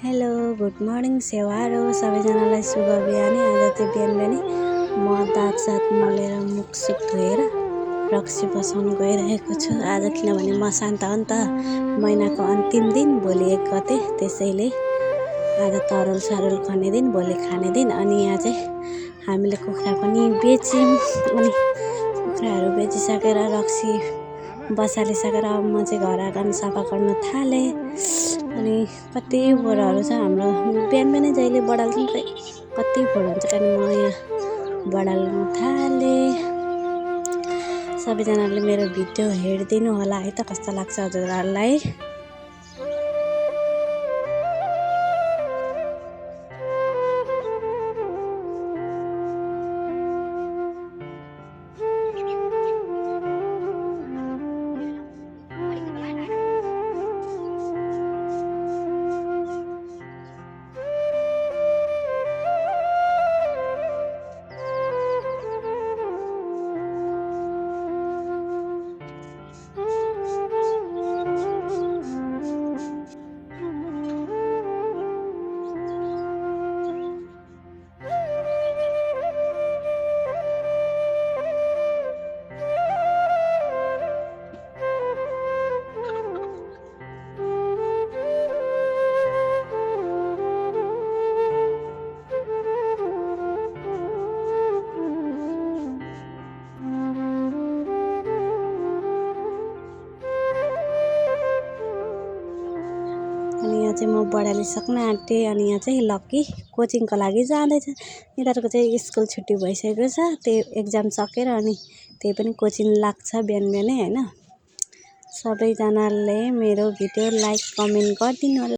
Hello good morning सेवारो सबैजनालाई शुभ बिहानी। आज चाहिँ बिहान म दाँत सात मलेर मुखसुख धोएर रक्सी बसाउन गइरहेको छु आज, किनभने मसान्त अन्त महिनाको अन्तिम दिन, भोलि 1 गते, त्यसैले आज तरुल सरुल खन्ने दिन, भोलि खाने दिन। अनि यहाँ चाहिँ हामीले कुखुरा पनि बेच्यौँ, अनि कुखुराहरू बेचिसकेर रक्सी बसालिसकेर अब म चाहिँ घर आँगन सफा गर्न थालेँ। अनि कति फोहोरहरू छ हाम्रो, बिहान बिहानै जहिले बढाल्छौँ खै कति फोहोर हुन्छ, त्यहाँदेखि म यहाँ बढाल्न थालेँ। सबैजनाले मेरो भिडियो हेरिदिनु होला है त, कस्तो लाग्छ हजुरहरूलाई। अनि यहाँ चाहिँ म बढालिसक्न आँटेँ। अनि यहाँ चाहिँ लक्की कोचिङको लागि जाँदैछ। यिनीहरूको चाहिँ स्कुल छुट्टी भइसकेको छ, त्यही एक्जाम सकेर अनि त्यही पनि कोचिङ लाग्छ बिहान बिहानै होइन। सबैजनाले मेरो भिडियो लाइक कमेन्ट गरिदिनु होला।